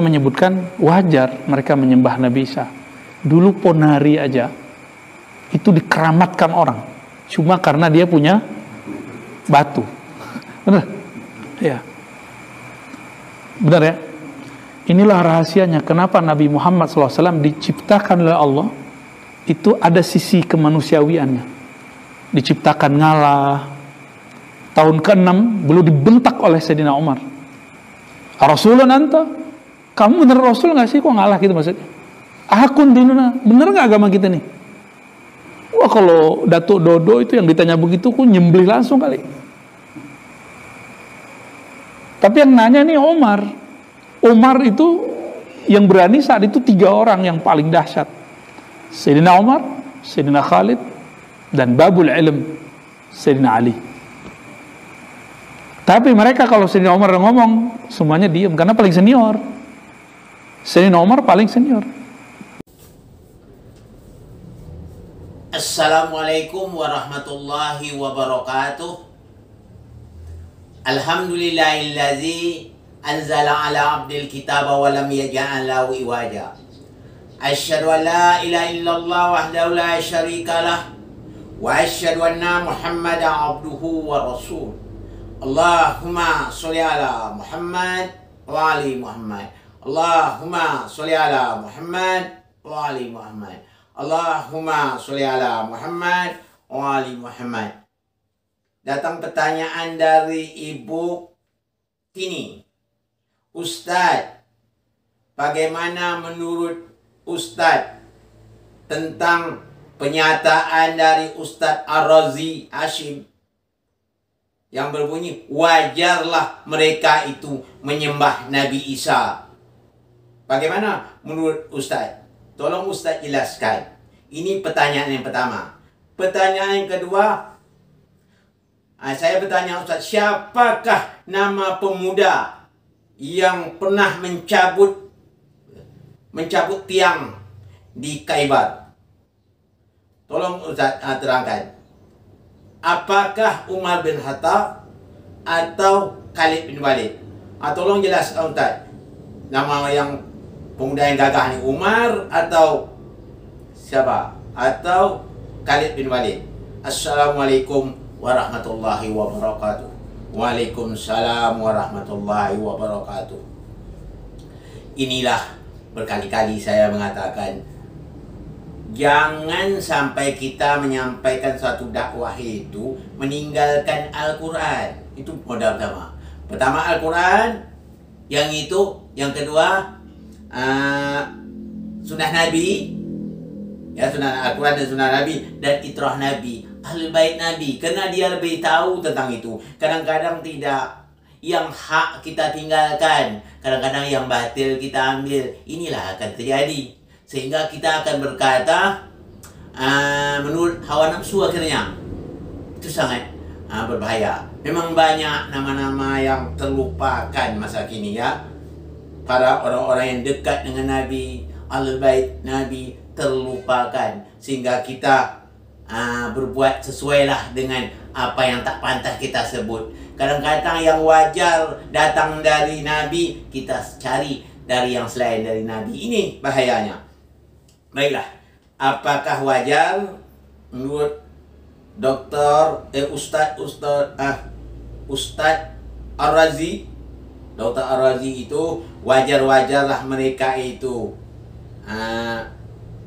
menyebutkan wajar mereka menyembah Nabi Isa. Dulu Ponari aja itu dikeramatkan orang cuma karena dia punya batu. Benar? Ya. Benar ya? Inilah rahasianya kenapa Nabi Muhammad SAW diciptakan oleh Allah itu ada sisi kemanusiawiannya. Diciptakan ngalah. Tahun ke-6 belum dibentak oleh Sayyidina Umar. Rasulun anta? Kamu bener Rasul gak sih? Kok ngalah gitu maksudnya? Akun dinuna. Bener gak agama kita nih? Wah, kalau Datuk Dodo itu yang ditanya begitu aku nyembelih langsung kali. Tapi yang nanya nih Umar. Umar itu yang berani saat itu 3 orang yang paling dahsyat. Sayyidina Umar, Sayyidina Khalid, dan Babul Ilm Sayyidina Ali. Tapi mereka kalau Sayyidina Umar ngomong semuanya diam karena paling senior. Sayyidina Umar paling senior. Assalamualaikum warahmatullahi wabarakatuh. Alhamdulillahillazi anzala ala abdil kitaba wa lam yaj'al lahu iwaja. Asyhadu an la ilaha illallah wahdahu la syarikalah wa asyhadu anna Muhammadan abduhu wa rasul. Allahumma sholli ala Muhammad wa ali Muhammad. Allahumma sholli ala Muhammad wa ali Muhammad. Allahumma sholli ala Muhammad wa ali Muhammad. Datang pertanyaan dari Ibu Tini. Ustadz, bagaimana menurut Ustadz tentang pernyataan dari Ustadz Ar-Razi Hashim yang berbunyi wajarlah mereka itu menyembah Nabi Isa? Bagaimana menurut Ustadz? Tolong Ustadz jelaskan. Ini pertanyaan yang pertama. Pertanyaan yang kedua, saya bertanya Ustadz, siapakah nama pemuda yang pernah mencabut tiang di Khaybar? Tolong Ustadz terangkan. Apakah Umar bin Khattab atau Khalid bin Walid? Tolong jelaskan Ustaz. Nama yang pemuda yang gagah ni Umar atau siapa? Atau Khalid bin Walid? Assalamualaikum warahmatullahi wabarakatuh. Waalaikumsalam warahmatullahi wabarakatuh. Inilah berkali-kali saya mengatakan, jangan sampai kita menyampaikan satu dakwah itu meninggalkan Al-Quran. Itu modal pertama. Pertama Al-Quran, yang kedua sunnah Nabi, ya, sunnah Al-Quran dan sunnah Nabi, dan itrah Nabi, Ahlul Bait Nabi, karena dia lebih tahu tentang itu. Kadang-kadang tidak, yang hak kita tinggalkan, kadang-kadang yang batil kita ambil. Inilah akan terjadi. Sehingga kita akan berkata menurut hawa nafsu akhirnya. Itu sangat berbahaya. Memang banyak nama-nama yang terlupakan masa kini, ya. Para orang-orang yang dekat dengan Nabi, Ahlul Bait Nabi terlupakan. Sehingga kita berbuat sesuailah dengan apa yang tak pantas kita sebut. Kadang-kadang yang wajar datang dari Nabi, kita cari dari yang selain dari Nabi. Ini bahayanya. Baiklah, apakah wajar menurut Ustadz Ar-Razi? Dr. Ar-Razi itu wajar-wajarlah mereka itu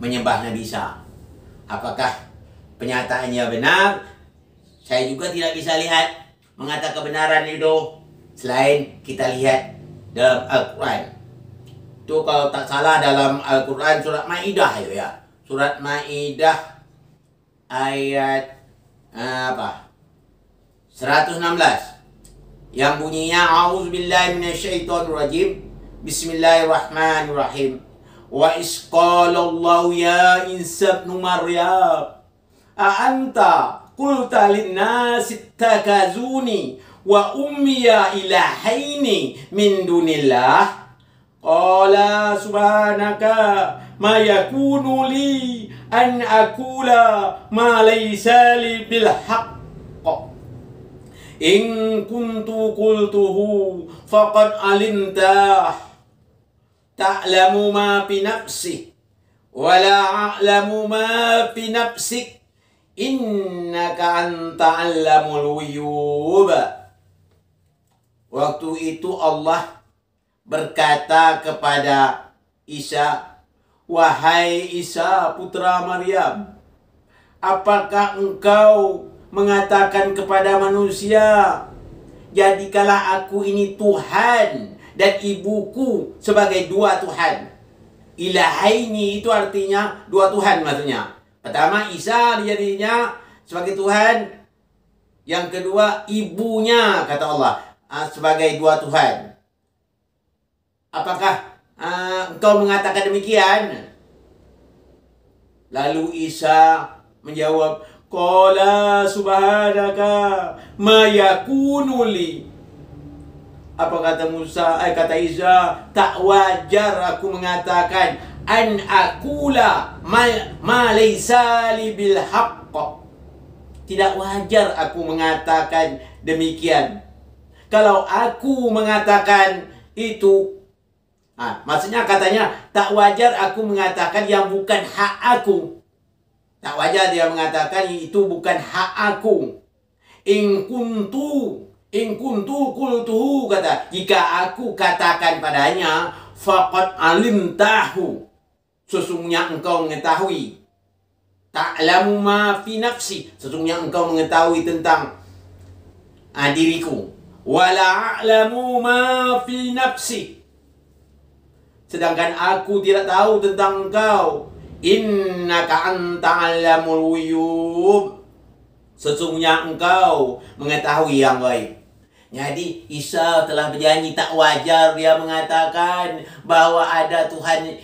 menyembah Nabi Isa. Apakah pernyataannya benar? Saya juga tidak bisa lihat mengatakan kebenaran itu selain kita lihat dalam Al-Quran. Itu kalau tak salah dalam Al-Quran surat Maidah, ya. Surat Maidah ayat 116 yang bunyinya a'udzubillahi minasyaitonirrajim, bismillahirrahmanirrahim. Wa isqalallahu ya Isa ibn Maryam a anta qulta lin-nasi ittakazuni wa ummiya ilahaini min dunillah. Qala subhanaka ma yakunu li an aqula ma laysa li bil haqq. In kuntu qultuhu faqad alimtah. ta'lamu ma fi nafsi wa la a'lamu ma fi nafsik innaka anta 'allamul ghuyub. Waktu itu Allah berkata kepada Isa, wahai Isa putra Maryam, apakah engkau mengatakan kepada manusia, jadikanlah aku ini Tuhan dan ibuku sebagai dua Tuhan. Ilahaini itu artinya dua Tuhan maksudnya. Pertama Isa dijadinya sebagai Tuhan. Yang kedua ibunya kata Allah sebagai dua Tuhan. Apakah engkau mengatakan demikian? Lalu Isa menjawab, qala subhanaka ma yakunu li. Apa kata Musa? Kata Isa, tak wajar aku mengatakan an aqula ma laysa li bil haqq. Tidak wajar aku mengatakan demikian. Kalau aku mengatakan itu, maksudnya katanya tak wajar aku mengatakan yang bukan hak aku. Tak wajar dia mengatakan itu bukan hak aku. In kuntu qultuhu, kata, jika aku katakan padanya, faqad alimtahu, sesungguhnya engkau mengetahui. Ta'lamu ma fi nafsi, sesungguhnya engkau mengetahui tentang diriku. Wala a'lamu ma fi nafsi, sedangkan aku tidak tahu tentang engkau. Innaka anta 'allamul ghuyub, sesungguhnya engkau mengetahui yang gaib. Jadi Isa telah berjanji, tak wajar dia mengatakan bahwa ada Tuhan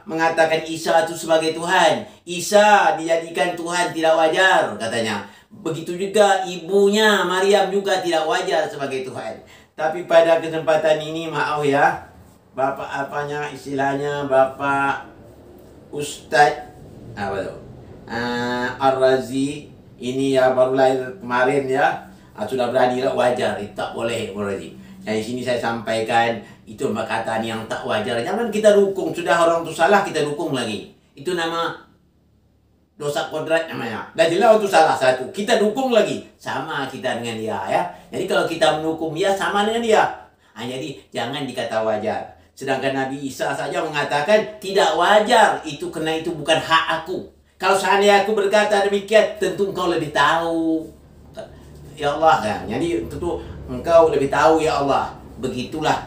mengatakan Isa itu sebagai Tuhan. Isa dijadikan Tuhan tidak wajar katanya. Begitu juga ibunya Maryam juga tidak wajar sebagai Tuhan. Tapi pada kesempatan ini maaf ya, Bapak istilahnya Bapak Ustadz Ar-Razi ini ya baru lahir kemarin ya, sudah berani lah wajar, tak boleh berarti. Di sini saya sampaikan itu perkataan yang tak wajar. Jangan kita dukung, sudah orang itu salah kita dukung lagi. Itu nama dosa kodrat namanya. Dan jelas itu salah satu, kita dukung lagi, sama kita dengan dia ya. Jadi kalau kita mendukung dia sama dengan dia. Jadi jangan dikata wajar. Sedangkan Nabi Isa saja mengatakan tidak wajar itu karena itu bukan hak aku. Kalau seandainya aku berkata demikian, tentu engkau lebih tahu. Ya Allah kan. Jadi tentu engkau lebih tahu ya Allah. Begitulah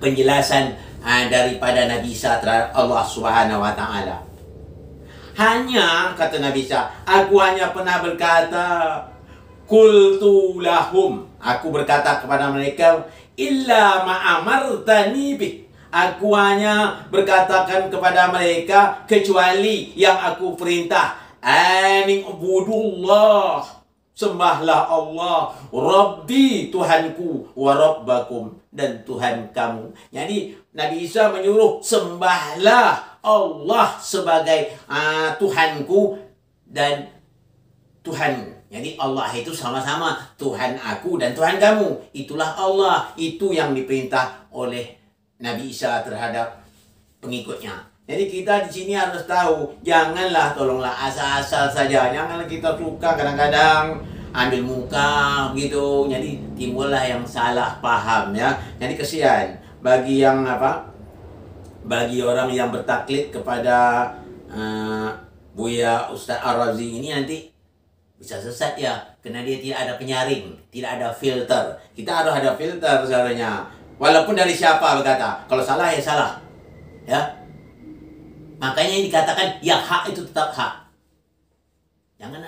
penjelasan daripada Nabi Isa terhadap Allah Subhanahu wa taala. Hanya kata Nabi Isa, aku hanya pernah berkata, qultu lahum, aku berkata kepada mereka, illa ma'amartani bih, aku hanya berkatakan kepada mereka kecuali yang aku perintah. Aning ubudullah, sembahlah Allah, Rabbi, Tuhanku, wa Rabbakum, dan Tuhan kamu. Jadi Nabi Isa menyuruh sembahlah Allah sebagai Tuhanku dan Tuhan. Jadi Allah itu sama-sama Tuhan aku dan Tuhan kamu. Itulah Allah. Itu yang diperintah oleh Nabi Isa terhadap pengikutnya. Jadi kita di sini harus tahu, janganlah tolonglah asal-asal saja. Janganlah kita suka kadang-kadang ambil muka gitu. Jadi timbullah yang salah paham ya. Jadi kesian bagi yang bagi orang yang bertaklid kepada Buya Ustadz Ar-Razi ini nanti bisa sesat ya, karena dia tidak ada penyaring, tidak ada filter. Kita harus ada filter seharusnya. Walaupun dari siapa berkata, kalau salah ya salah. Ya. Makanya dikatakan yang hak itu tetap hak. Jangan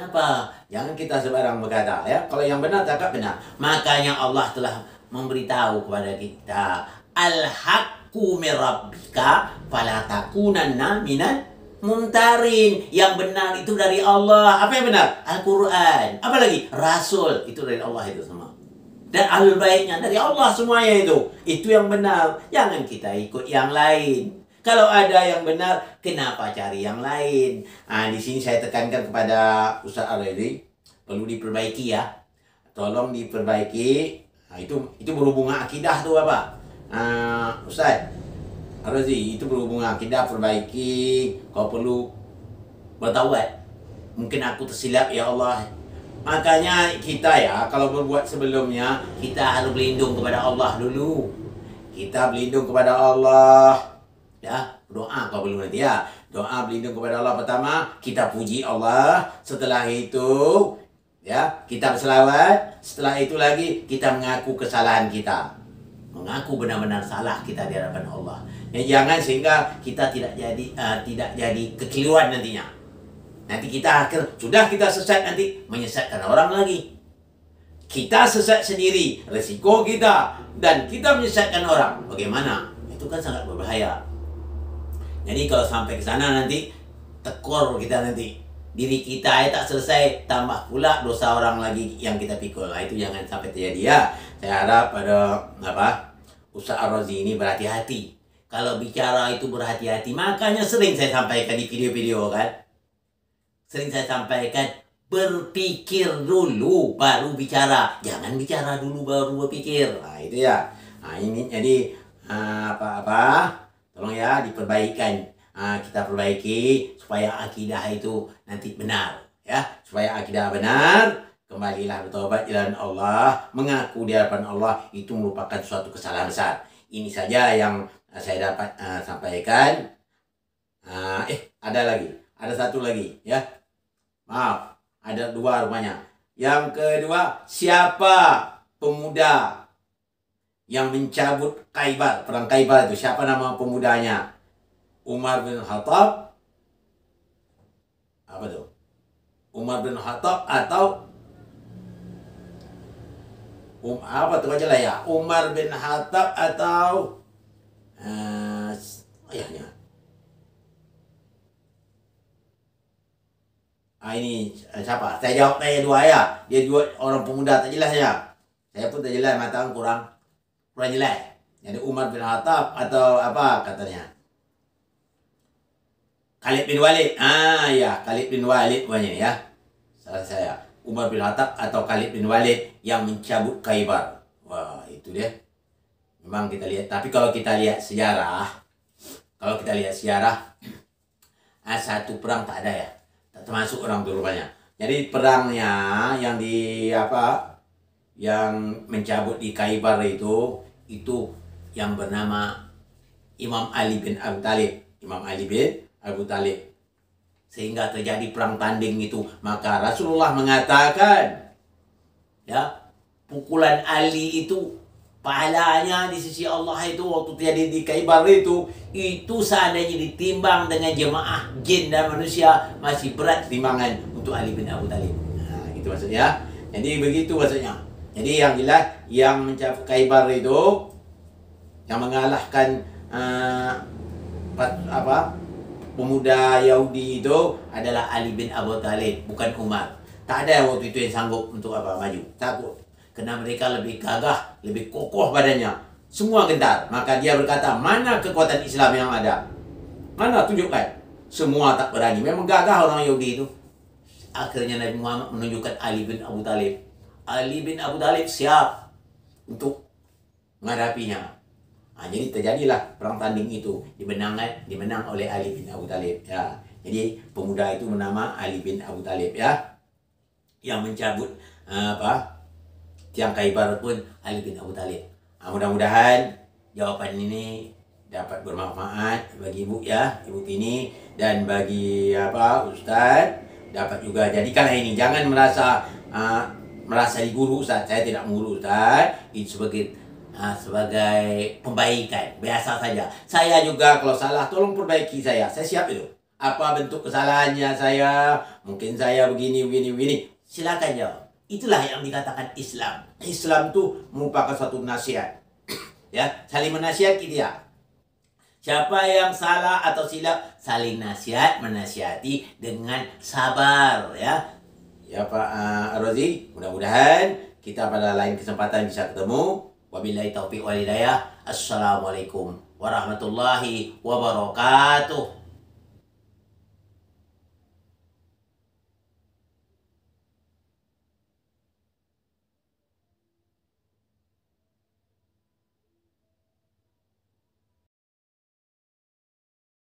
jangan kita sembarang berkata ya. Kalau yang benar tetap benar. Makanya Allah telah memberitahu kepada kita, al-haqqu mir rabbika fala takunanna minal mumtarin. Yang benar itu dari Allah. Apa yang benar? Al-Quran. Apa lagi? Rasul. Itu dari Allah itu semua. Dan ahlul baitnya dari Allah semuanya itu. Itu yang benar. Jangan kita ikut yang lain. Kalau ada yang benar, kenapa cari yang lain? Di sini saya tekankan kepada Ustaz Ar-Razi, perlu diperbaiki ya. Tolong diperbaiki. Itu berhubungan akidah tuh Bapak. Ustaz Razi, itu berhubungan kita perbaiki. Kau perlu bertaubat. Mungkin aku tersilap ya Allah. Makanya kita ya, kalau berbuat sebelumnya, kita harus berlindung kepada Allah dulu. Kita berlindung kepada Allah. Ya, doa kau perlu nanti ya. Doa berlindung kepada Allah. Pertama, kita puji Allah. Setelah itu, ya, kita berselawat. Setelah itu lagi, kita mengaku kesalahan kita. Mengaku benar-benar salah kita di hadapan Allah. Ya, jangan sehingga kita tidak jadi kekeliruan nantinya. Nanti kita sudah kita sesat, nanti menyesatkan orang lagi. Kita sesat sendiri, resiko kita, dan kita menyesatkan orang. Bagaimana? Itu kan sangat berbahaya. Jadi kalau sampai ke sana nanti tekor kita nanti. Diri kita tak selesai, tambah pula dosa orang lagi yang kita pikul. Itu jangan sampai terjadi ya. Saya harap pada Ustaz Ar-Razi ini berhati-hati. Kalau bicara itu berhati-hati. Makanya sering saya sampaikan di video-video kan. Sering saya sampaikan, berpikir dulu baru bicara. Jangan bicara dulu baru berpikir. Nah itu ya. Nah ini jadi tolong ya diperbaikan. Kita perbaiki supaya akidah itu nanti benar. Ya, supaya akidah benar, kembalilah bertobat jalan Allah, mengaku di hadapan Allah itu merupakan suatu kesalahan besar. Ini saja yang saya dapat sampaikan. Ada lagi, ada satu lagi ya. Maaf, ada dua rupanya. Yang kedua, siapa pemuda yang mencabut Khaybar, perang Khaybar itu? Siapa nama pemudanya? Umar bin Khattab. Apa tuh? Umar bin Khattab atau apa tuh aja lah ya? Umar bin Khattab atau ayahnya. Ini siapa? Saya jawab tanya dua ya. Dia dua orang pemuda tak jelas ya. Saya pun tak jelas, mata kurang jelas. Jadi Umar bin Khattab atau apa katanya? Khalid bin Walid. Ya, Khalid bin Walid punya ya. Salah saya. Umar bin Khattab atau Khalid bin Walid yang mencabut Khaybar. Wah, itu dia. Memang kita lihat. Tapi kalau kita lihat sejarah, satu perang tak ada ya. Tak termasuk orang itu rupanya. Jadi perangnya yang yang mencabut di Khaybar itu yang bernama Imam Ali bin Abi Thalib. Imam Ali bin Abu Talib. Sehingga terjadi perang tanding itu. Maka Rasulullah mengatakan, ya, pukulan Ali itu pahalanya di sisi Allah itu waktu terjadi di Khaybar itu seandainya ditimbang dengan jemaah jin dan manusia masih berat timbangan untuk Ali bin Abu Talib. Nah, itu maksudnya. Jadi begitu maksudnya. Jadi yang jelas yang mencapai Khaybar itu yang mengalahkan pemuda Yahudi itu adalah Ali bin Abu Talib, bukan Umar. Tak ada waktu itu yang sanggup untuk maju. Takut. Karena mereka lebih gagah, lebih kokoh badannya. Semua gentar. Maka dia berkata, mana kekuatan Islam yang ada? Mana tunjukkan? Semua tak berani. Memang gagah orang Yahudi itu. Akhirnya Nabi Muhammad menunjukkan Ali bin Abu Talib. Ali bin Abu Talib siap untuk menghadapinya. Jadi terjadilah perang tanding itu dimenang oleh Ali bin Abu Talib ya. Jadi pemuda itu bernama Ali bin Abu Talib ya. Yang mencabut tiang Khaybar pun Ali bin Abu Talib. Mudah-mudahan jawaban ini dapat bermanfaat bagi ibu ya, ibu Tini, dan bagi Ustaz dapat juga jadikanlah ini. Jangan merasa diguru Ustaz. Saya tidak mengguru Ustaz. Itu sebagai pembaikan, biasa saja. Saya juga kalau salah tolong perbaiki saya siap itu. Apa bentuk kesalahannya saya, mungkin saya begini. Silakan jawab. Itulah yang dikatakan Islam. Islam itu merupakan suatu nasihat. Ya, saling menasihati dia. Siapa yang salah atau silap, saling nasihat, menasihati dengan sabar ya. Ya Pak Ar-Razi, mudah-mudahan kita pada lain kesempatan bisa ketemu. Wabillahi taufiq wal hidayah. Assalamualaikum warahmatullahi wabarakatuh.